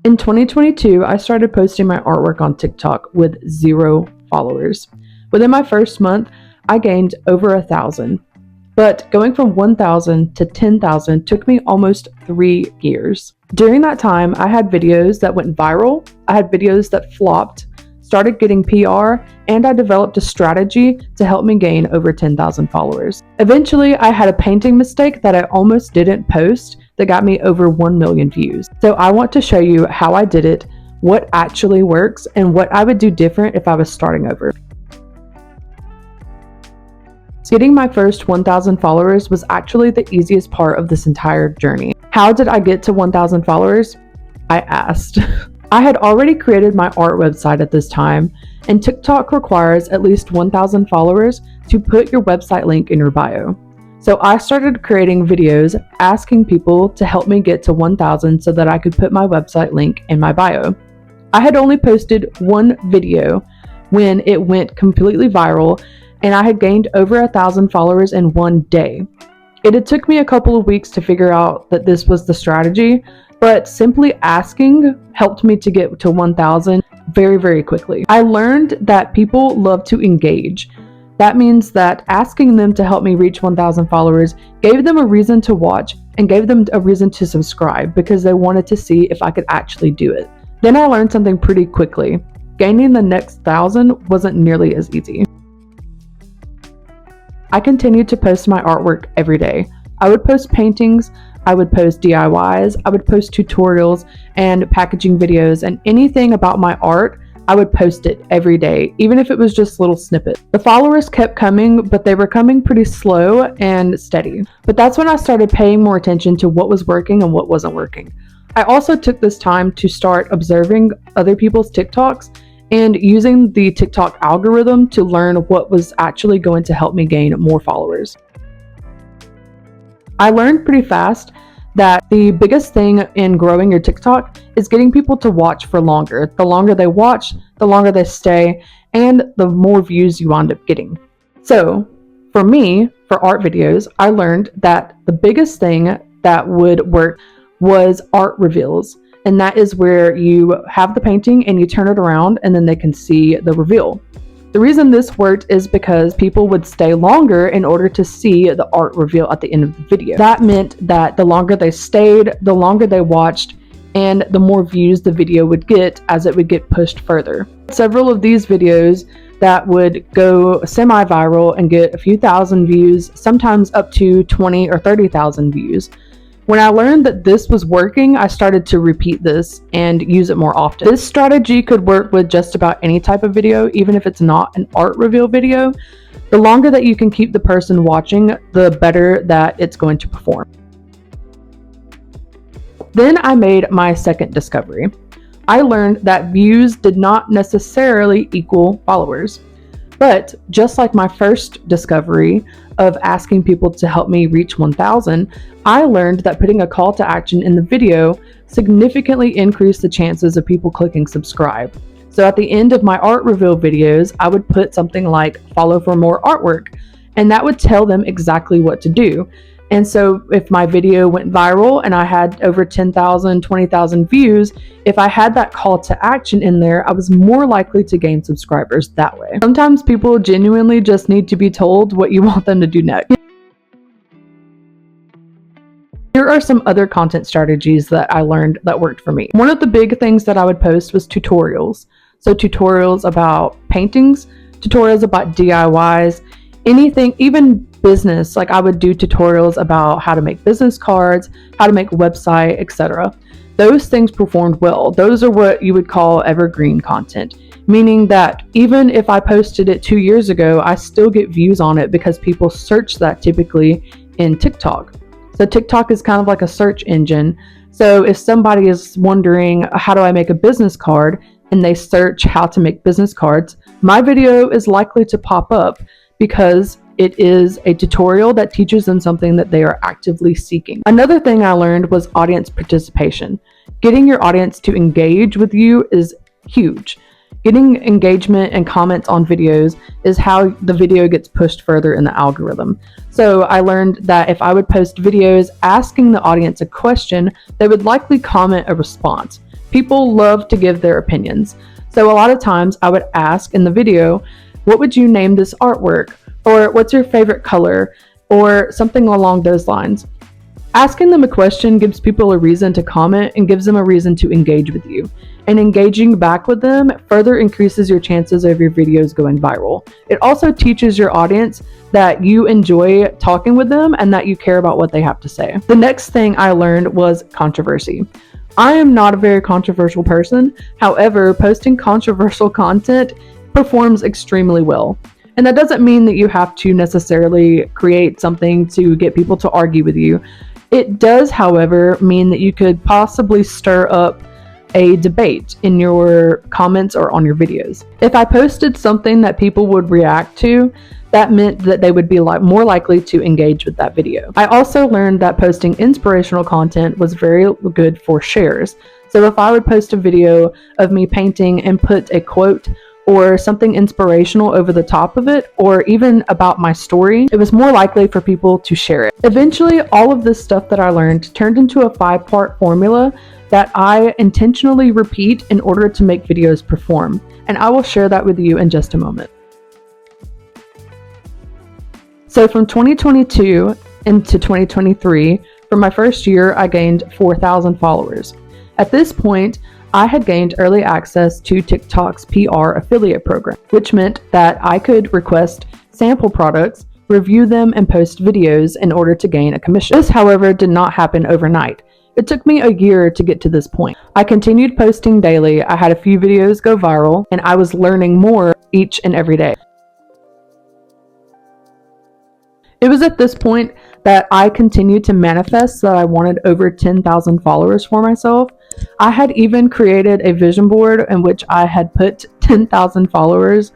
In 2022, I started posting my artwork on TikTok with 0 followers. Within my first month, I gained over 1,000. But going from 1,000 to 10,000 took me almost 3 years. During that time, I had videos that went viral, I had videos that flopped, started getting PR, and I developed a strategy to help me gain over 10,000 followers. Eventually, I had a painting mistake that I almost didn't post that got me over 1 million views. So I want to show you how I did it, what actually works, and what I would do different if I was starting over. Getting my first 1,000 followers was actually the easiest part of this entire journey. How did I get to 1,000 followers? I asked. I had already created my art website at this time, and TikTok requires at least 1,000 followers to put your website link in your bio. So I started creating videos asking people to help me get to 1,000 so that I could put my website link in my bio. I had only posted one video when it went completely viral, and I had gained over 1,000 followers in one day. It had took me a couple of weeks to figure out that this was the strategy, but simply asking helped me to get to 1,000 very, very quickly. I learned that people love to engage. That means that asking them to help me reach 1,000 followers gave them a reason to watch and gave them a reason to subscribe because they wanted to see if I could actually do it. Then I learned something pretty quickly. Gaining the next 1,000 wasn't nearly as easy. I continued to post my artwork every day. I would post paintings, I would post DIYs, I would post tutorials and packaging videos, and anything about my art, I would post it every day, even if it was just little snippets. The followers kept coming, but they were coming pretty slow and steady. But that's when I started paying more attention to what was working and what wasn't working. I also took this time to start observing other people's TikToks and using the TikTok algorithm to learn what was actually going to help me gain more followers. I learned pretty fast that the biggest thing in growing your TikTok is getting people to watch for longer. The longer they watch, the longer they stay, and the more views you end up getting. So for me, for art videos, I learned that the biggest thing that would work was art reveals. And that is where you have the painting and you turn it around and then they can see the reveal. The reason this worked is because people would stay longer in order to see the art reveal at the end of the video. That meant that the longer they stayed, the longer they watched, and the more views the video would get as it would get pushed further. Several of these videos that would go semi-viral and get a few thousand views, sometimes up to 20 or 30,000 views. When I learned that this was working, I started to repeat this and use it more often. This strategy could work with just about any type of video, even if it's not an art reveal video. The longer that you can keep the person watching, the better that it's going to perform. Then I made my second discovery. I learned that views did not necessarily equal followers. But just like my first discovery of asking people to help me reach 1,000, I learned that putting a call to action in the video significantly increased the chances of people clicking subscribe. So at the end of my art reveal videos, I would put something like follow for more artwork, and that would tell them exactly what to do. And so if my video went viral and I had over 10,000, 20,000 views, if I had that call to action in there, I was more likely to gain subscribers that way. Sometimes people genuinely just need to be told what you want them to do next. Here are some other content strategies that I learned that worked for me. One of the big things that I would post was tutorials. So tutorials about paintings, tutorials about DIYs, anything, even business. Like I would do tutorials about how to make business cards, how to make a website, etc. Those things performed well. Those are what you would call evergreen content, meaning that even if I posted it 2 years ago, I still get views on it because people search that typically in TikTok. So TikTok is kind of like a search engine. So if somebody is wondering, how do I make a business card? And they search how to make business cards, my video is likely to pop up because it is a tutorial that teaches them something that they are actively seeking. Another thing I learned was audience participation. Getting your audience to engage with you is huge. Getting engagement and comments on videos is how the video gets pushed further in the algorithm. So I learned that if I would post videos asking the audience a question, they would likely comment a response. People love to give their opinions. So a lot of times I would ask in the video, what would you name this artwork? Or what's your favorite color? Or something along those lines. Asking them a question gives people a reason to comment and gives them a reason to engage with you. And engaging back with them further increases your chances of your videos going viral. It also teaches your audience that you enjoy talking with them and that you care about what they have to say. The next thing I learned was controversy. I am not a very controversial person. However, posting controversial content performs extremely well. And that doesn't mean that you have to necessarily create something to get people to argue with you. It does, however, mean that you could possibly stir up a debate in your comments or on your videos. If I posted something that people would react to, that meant that they would be more likely to engage with that video. I also learned that posting inspirational content was very good for shares. So if I would post a video of me painting and put a quote or something inspirational over the top of it, or even about my story, it was more likely for people to share it. Eventually, all of this stuff that I learned turned into a 5-part formula that I intentionally repeat in order to make videos perform. And I will share that with you in just a moment. So from 2022 into 2023, for my first year, I gained 4,000 followers. At this point, I had gained early access to TikTok's PR affiliate program, which meant that I could request sample products, review them, and post videos in order to gain a commission. This, however, did not happen overnight. It took me a year to get to this point. I continued posting daily, I had a few videos go viral, and I was learning more each and every day. It was at this point that I continued to manifest that I wanted over 10,000 followers for myself. I had even created a vision board in which I had put 10,000 followers,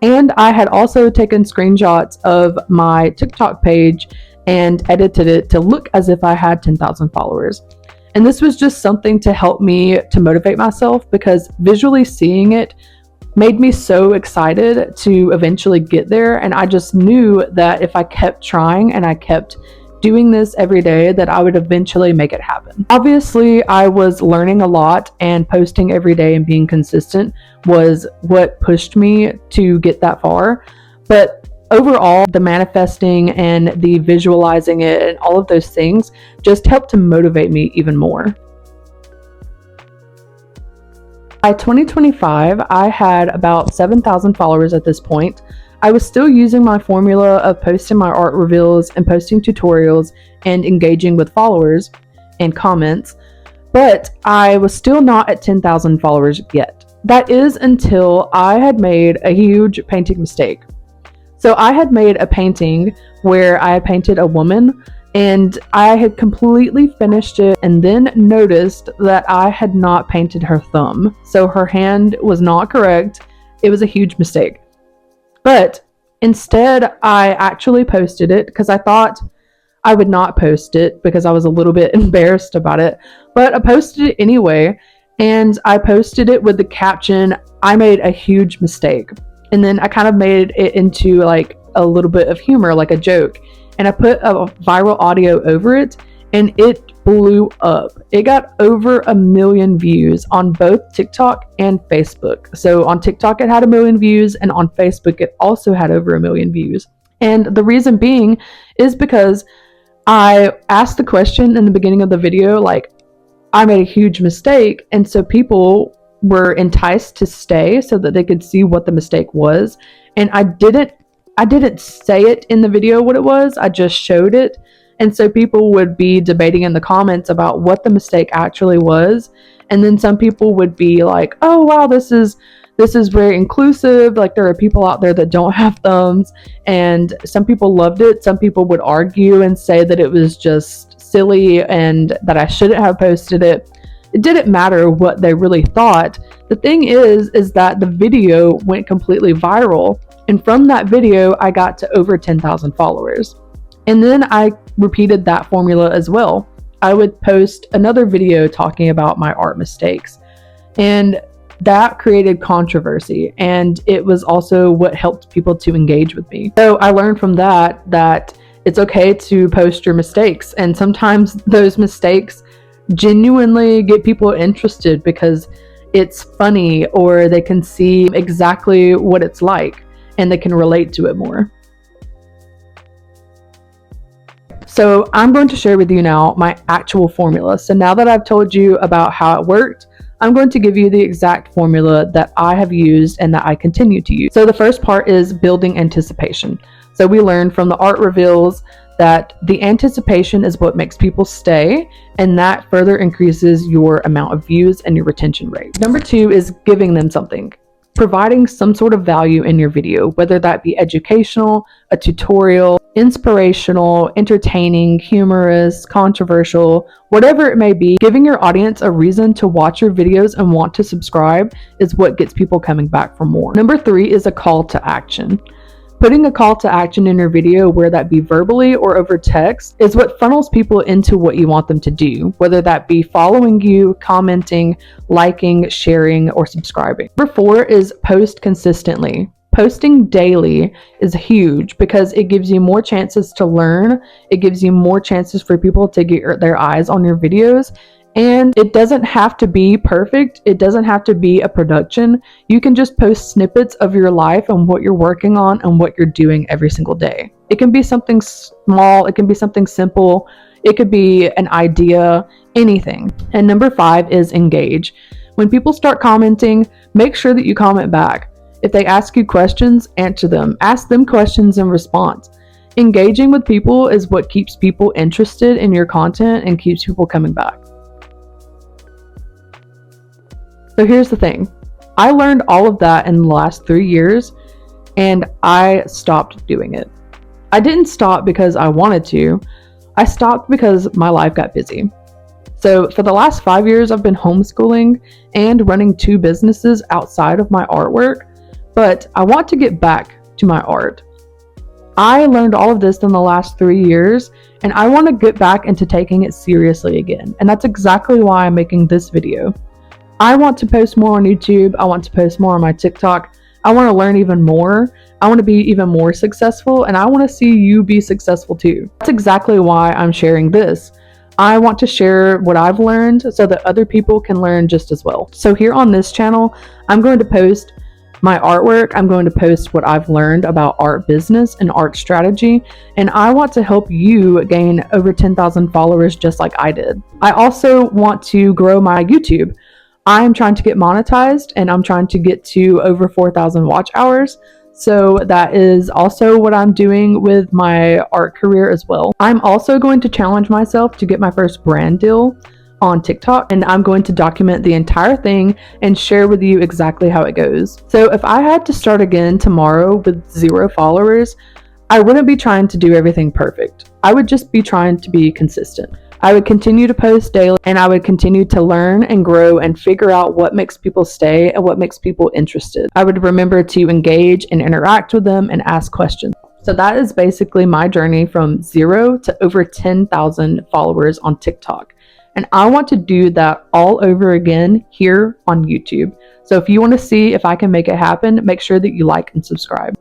and I had also taken screenshots of my TikTok page and edited it to look as if I had 10,000 followers. And this was just something to help me to motivate myself, because visually seeing it made me so excited to eventually get there. And I just knew that if I kept trying and I kept doing this every day, that I would eventually make it happen. Obviously, I was learning a lot, and posting every day and being consistent was what pushed me to get that far. But overall, the manifesting and the visualizing it and all of those things just helped to motivate me even more. By 2025, I had about 7,000 followers at this point. I was still using my formula of posting my art reveals and posting tutorials and engaging with followers and comments, but I was still not at 10,000 followers yet. That is until I had made a huge painting mistake. So I had made a painting where I painted a woman, and I had completely finished it and then noticed that I had not painted her thumb. So her hand was not correct. It was a huge mistake. But instead, I actually posted it because I thought I would not post it because I was a little bit embarrassed about it. But I posted it anyway, and I posted it with the caption, "I made a huge mistake." And then I kind of made it into like a little bit of humor, like a joke. And I put a viral audio over it, and it blew up. It got over 1 million views on both TikTok and Facebook. So on TikTok, it had 1 million views, and on Facebook, it also had over 1 million views. And the reason being is because I asked the question in the beginning of the video, like, I made a huge mistake. And so people were enticed to stay so that they could see what the mistake was. And I didn't say it in the video what it was, I just showed it. And so people would be debating in the comments about what the mistake actually was. And then some people would be like, "Oh wow, this is very inclusive. Like, there are people out there that don't have thumbs." And some people loved it. Some people would argue and say that it was just silly and that I shouldn't have posted it. It didn't matter what they really thought. The thing is that the video went completely viral. And from that video, I got to over 10,000 followers. And then I repeated that formula as well. I would post another video talking about my art mistakes. And that created controversy. And it was also what helped people to engage with me. So I learned from that it's okay to post your mistakes. And sometimes those mistakes genuinely get people interested because it's funny, or they can see exactly what it's like and they can relate to it more. So I'm going to share with you now my actual formula. So now that I've told you about how it worked, I'm going to give you the exact formula that I have used and that I continue to use. So the first part is building anticipation. So we learned from the art reveals that the anticipation is what makes people stay, and that further increases your amount of views and your retention rate. Number 2 is giving them something. Providing some sort of value in your video, whether that be educational, a tutorial, inspirational, entertaining, humorous, controversial, whatever it may be. Giving your audience a reason to watch your videos and want to subscribe is what gets people coming back for more. Number 3 is a call to action. Putting a call to action in your video, where that be verbally or over text, is what funnels people into what you want them to do, whether that be following you, commenting, liking, sharing, or subscribing. Number 4 is post consistently. Posting daily is huge because it gives you more chances to learn. It gives you more chances for people to get their eyes on your videos. And it doesn't have to be perfect. It doesn't have to be a production. You can just post snippets of your life and what you're working on and what you're doing every single day. It can be something small. It can be something simple. It could be an idea, anything. And number 5 is engage. When people start commenting, make sure that you comment back. If they ask you questions, answer them. Ask them questions in response. Engaging with people is what keeps people interested in your content and keeps people coming back. So here's the thing. I learned all of that in the last 3 years, and I stopped doing it. I didn't stop because I wanted to. I stopped because my life got busy. So for the last 5 years, I've been homeschooling and running 2 businesses outside of my artwork, but I want to get back to my art. I learned all of this in the last 3 years, and I want to get back into taking it seriously again. And that's exactly why I'm making this video. I want to post more on YouTube. I want to post more on my TikTok. I want to learn even more. I want to be even more successful, and I want to see you be successful too. That's exactly why I'm sharing this. I want to share what I've learned so that other people can learn just as well. So here on this channel, I'm going to post my artwork. I'm going to post what I've learned about art business and art strategy, and I want to help you gain over 10,000 followers just like I did. I also want to grow my YouTube. I'm trying to get monetized, and I'm trying to get to over 4,000 watch hours. So that is also what I'm doing with my art career as well. I'm also going to challenge myself to get my first brand deal on TikTok, and I'm going to document the entire thing and share with you exactly how it goes. So if I had to start again tomorrow with 0 followers, I wouldn't be trying to do everything perfect. I would just be trying to be consistent. I would continue to post daily, and I would continue to learn and grow and figure out what makes people stay and what makes people interested. I would remember to engage and interact with them and ask questions. So that is basically my journey from 0 to over 10,000 followers on TikTok. And I want to do that all over again here on YouTube. So if you want to see if I can make it happen, make sure that you like and subscribe.